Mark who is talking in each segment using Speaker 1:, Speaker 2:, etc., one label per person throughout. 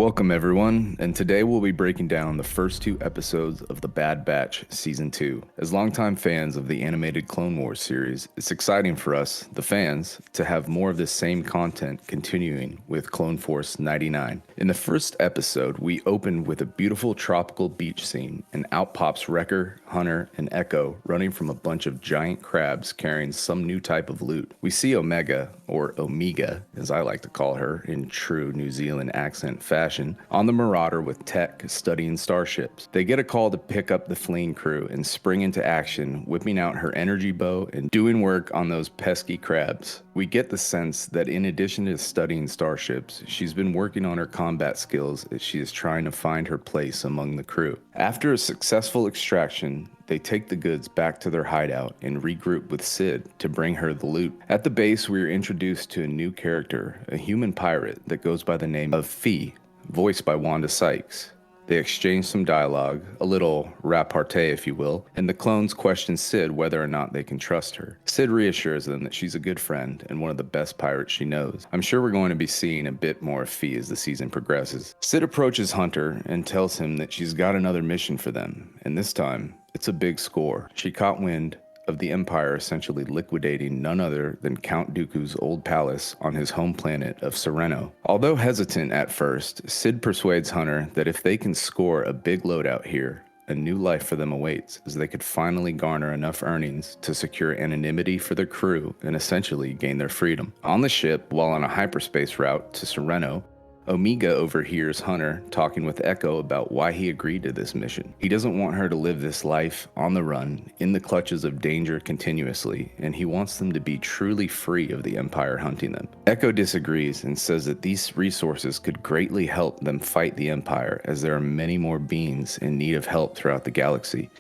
Speaker 1: Welcome everyone, and today we'll be breaking down the first two episodes of The Bad Batch Season 2. As longtime fans of the animated Clone Wars series, it's exciting for us, the fans, to have more of this same content continuing with Clone Force 99. In the first episode, we opened with a beautiful tropical beach scene, and out pops Wrecker, Hunter, and Echo running from a bunch of giant crabs carrying some new type of loot. We see Omega, or Omega, as I like to call her in true New Zealand accent fashion, on the Marauder with Tech studying starships. They get a call to pick up the fleeing crew and spring into action, whipping out her energy bow and doing work on those pesky crabs. We get the sense that in addition to studying starships, she's been working on her combat skills as she is trying to find her place among the crew. After a successful extraction, they take the goods back to their hideout and regroup with Sid to bring her the loot. At the base, we are introduced to a new character, a human pirate that goes by the name of Fee, voiced by Wanda Sykes. They exchange some dialogue, a little repartee if you will, and the clones question Sid whether or not they can trust her. Sid reassures them that she's a good friend and one of the best pirates she knows. I'm sure we're going to be seeing a bit more of Fee as the season progresses. Sid approaches Hunter and tells him that she's got another mission for them, and this time, it's a big score. She caught wind of the Empire essentially liquidating none other than Count Dooku's old palace on his home planet of Sereno. Although hesitant at first, Sid persuades Hunter that if they can score a big loadout here, a new life for them awaits, as they could finally garner enough earnings to secure anonymity for their crew and essentially gain their freedom. On the ship, while on a hyperspace route to Sereno, Omega overhears Hunter talking with Echo about why he agreed to this mission. He doesn't want her to live this life on the run, in the clutches of danger continuously, and he wants them to be truly free of the Empire hunting them. Echo disagrees and says that these resources could greatly help them fight the Empire, as there are many more beings in need of help throughout the galaxy.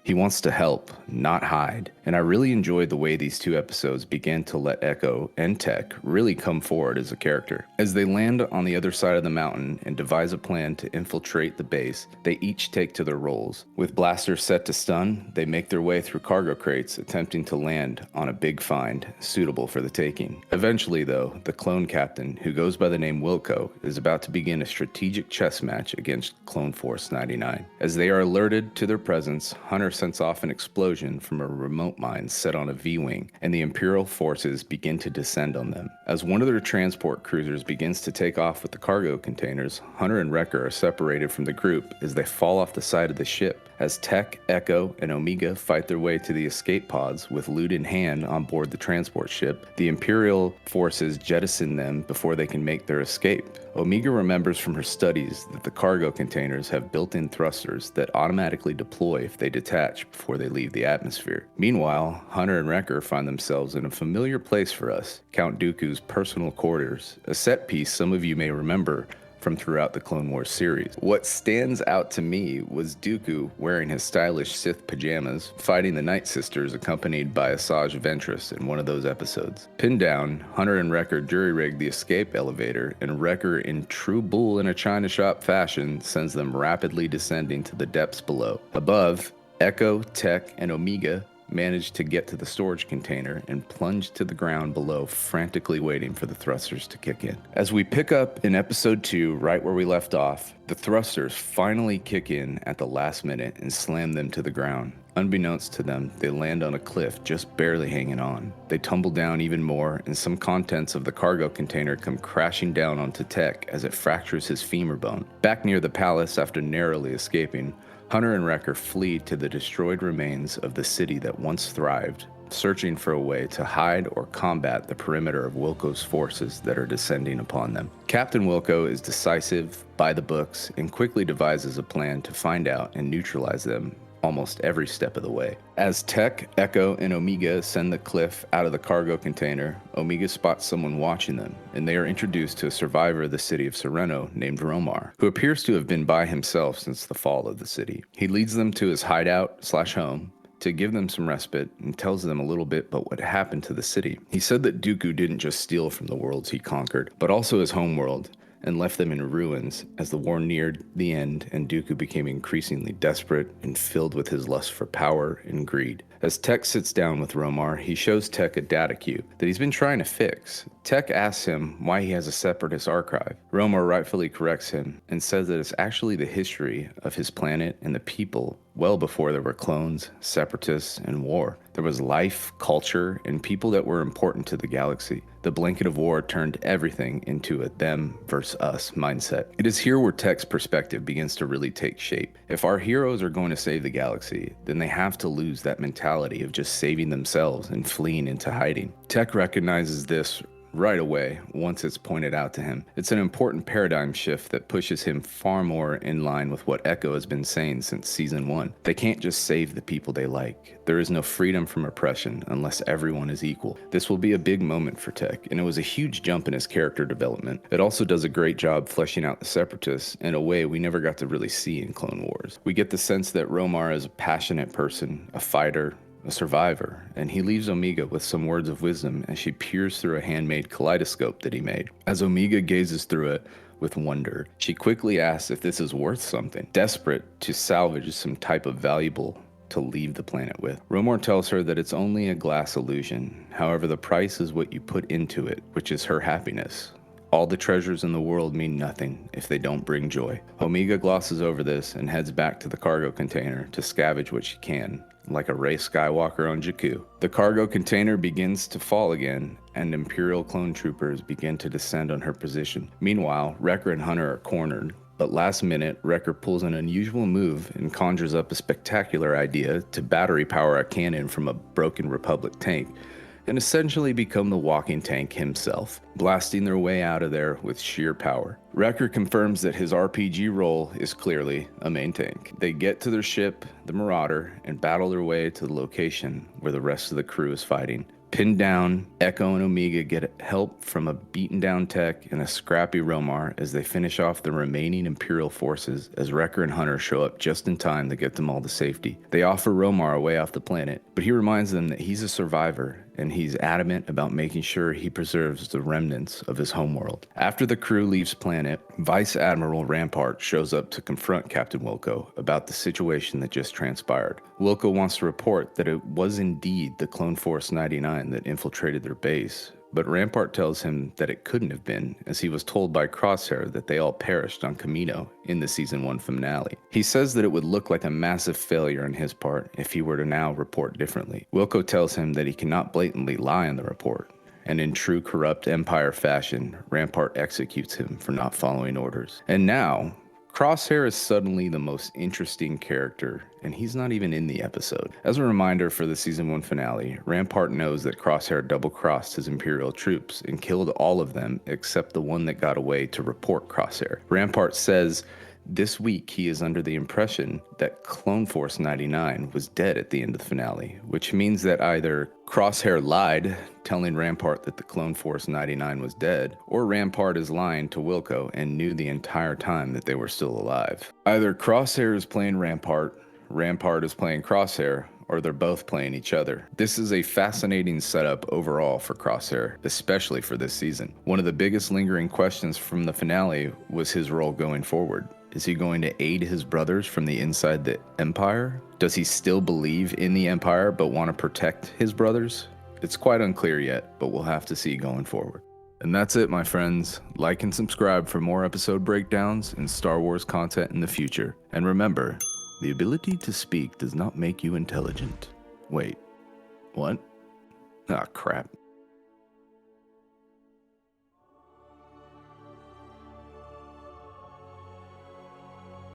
Speaker 1: He wants to help, not hide, and I really enjoyed the way these two episodes began to let Echo and Tech really come forward as a character. As they land on the other side of the mountain and devise a plan to infiltrate the base, they each take to their roles. With blasters set to stun, they make their way through cargo crates, attempting to land on a big find, suitable for the taking. Eventually though, the clone captain, who goes by the name Wilco, is about to begin a strategic chess match against Clone Force 99. As they are alerted to their presence, Hunter sets off an explosion from a remote mine set on a V-wing, and the Imperial forces begin to descend on them. As one of their transport cruisers begins to take off with the cargo containers, Hunter and Wrecker are separated from the group as they fall off the side of the ship. As Tech, Echo, and Omega fight their way to the escape pods with loot in hand on board the transport ship, the Imperial forces jettison them before they can make their escape. Omega remembers from her studies that the cargo containers have built-in thrusters that automatically deploy if they detach before they leave the atmosphere. Meanwhile, Hunter and Wrecker find themselves in a familiar place for us, Count Dooku's personal quarters, a set piece some of you may remember from throughout the Clone Wars series. What stands out to me was Dooku wearing his stylish Sith pajamas, fighting the Night Sisters accompanied by Asajj Ventress in one of those episodes. Pinned down, Hunter and Wrecker jury-rig the escape elevator, and Wrecker, in true bull in a china shop fashion, sends them rapidly descending to the depths below. Above, Echo, Tech, and Omega managed to get to the storage container and plunge to the ground below, frantically waiting for the thrusters to kick in. As we pick up in episode 2, right where we left off, the thrusters finally kick in at the last minute and slam them to the ground. Unbeknownst to them, they land on a cliff just barely hanging on. They tumble down even more, and some contents of the cargo container come crashing down onto Tech as it fractures his femur bone. Back near the palace after narrowly escaping, Hunter and Wrecker flee to the destroyed remains of the city that once thrived, searching for a way to hide or combat the perimeter of Wilco's forces that are descending upon them. Captain Wilco is decisive, by the books, and quickly devises a plan to find out and neutralize them almost every step of the way. As Tech, Echo, and Omega ascend the cliff out of the cargo container, Omega spots someone watching them, and they are introduced to a survivor of the city of Sereno named Romar, who appears to have been by himself since the fall of the city. He leads them to his hideout/home to give them some respite and tells them a little bit about what happened to the city. He said that Dooku didn't just steal from the worlds he conquered, but also his homeworld, and left them in ruins as the war neared the end and Dooku became increasingly desperate and filled with his lust for power and greed. As Tech sits down with Romar, he shows Tech a data cube that he's been trying to fix. Tech asks him why he has a separatist archive. Romar rightfully corrects him and says that it's actually the history of his planet and the people well before there were clones, separatists, and war. There was life, culture, and people that were important to the galaxy. The blanket of war turned everything into a them versus us mindset. It is here where Tech's perspective begins to really take shape. If our heroes are going to save the galaxy, then they have to lose that mentality of just saving themselves and fleeing into hiding. Tech recognizes this right away once it's pointed out to him. It's an important paradigm shift that pushes him far more in line with what Echo has been saying since season 1. They can't just save the people they like. There is no freedom from oppression unless everyone is equal. This will be a big moment for Tech, and it was a huge jump in his character development. It also does a great job fleshing out the Separatists in a way we never got to really see in Clone Wars. We get the sense that Romar is a passionate person, a fighter, a survivor, and he leaves Omega with some words of wisdom as she peers through a handmade kaleidoscope that he made. As Omega gazes through it with wonder, she quickly asks if this is worth something, desperate to salvage some type of valuable to leave the planet with. Romar tells her that it's only a glass illusion. However, the price is what you put into it, which is her happiness. All the treasures in the world mean nothing if they don't bring joy. Omega glosses over this and heads back to the cargo container to scavenge what she can, like a Rey Skywalker on Jakku. The cargo container begins to fall again, and Imperial clone troopers begin to descend on her position. Meanwhile, Wrecker and Hunter are cornered, but last minute, Wrecker pulls an unusual move and conjures up a spectacular idea to battery power a cannon from a broken Republic tank, and essentially become the walking tank himself, blasting their way out of there with sheer power. Wrecker confirms that his RPG role is clearly a main tank. They get to their ship, the Marauder, and battle their way to the location where the rest of the crew is fighting. Pinned down, Echo and Omega get help from a beaten down Tech and a scrappy Romar as they finish off the remaining Imperial forces as Wrecker and Hunter show up just in time to get them all to safety. They offer Romar a way off the planet, but he reminds them that he's a survivor and he's adamant about making sure he preserves the remnants of his homeworld. After the crew leaves planet, Vice Admiral Rampart shows up to confront Captain Wilco about the situation that just transpired. Wilco wants to report that it was indeed the Clone Force 99 that infiltrated their base, but Rampart tells him that it couldn't have been, as he was told by Crosshair that they all perished on Kamino in the Season 1 finale. He says that it would look like a massive failure on his part if he were to now report differently. Wilco tells him that he cannot blatantly lie on the report, and in true corrupt Empire fashion, Rampart executes him for not following orders. And now, Crosshair is suddenly the most interesting character, and he's not even in the episode. As a reminder for the Season 1 finale, Rampart knows that Crosshair double-crossed his Imperial troops and killed all of them except the one that got away to report Crosshair. Rampart says this week he is under the impression that Clone Force 99 was dead at the end of the finale, which means that either Crosshair lied, telling Rampart that the Clone Force 99 was dead, or Rampart is lying to Wilco and knew the entire time that they were still alive. Either Crosshair is playing Rampart, Rampart is playing Crosshair, or they're both playing each other. This is a fascinating setup overall for Crosshair, especially for this season. One of the biggest lingering questions from the finale was his role going forward. Is he going to aid his brothers from the inside the Empire? Does he still believe in the Empire but want to protect his brothers? It's quite unclear yet, but we'll have to see going forward. And that's it, my friends. Like and subscribe for more episode breakdowns and Star Wars content in the future. And remember, the ability to speak does not make you intelligent. Wait, what? Ah, crap.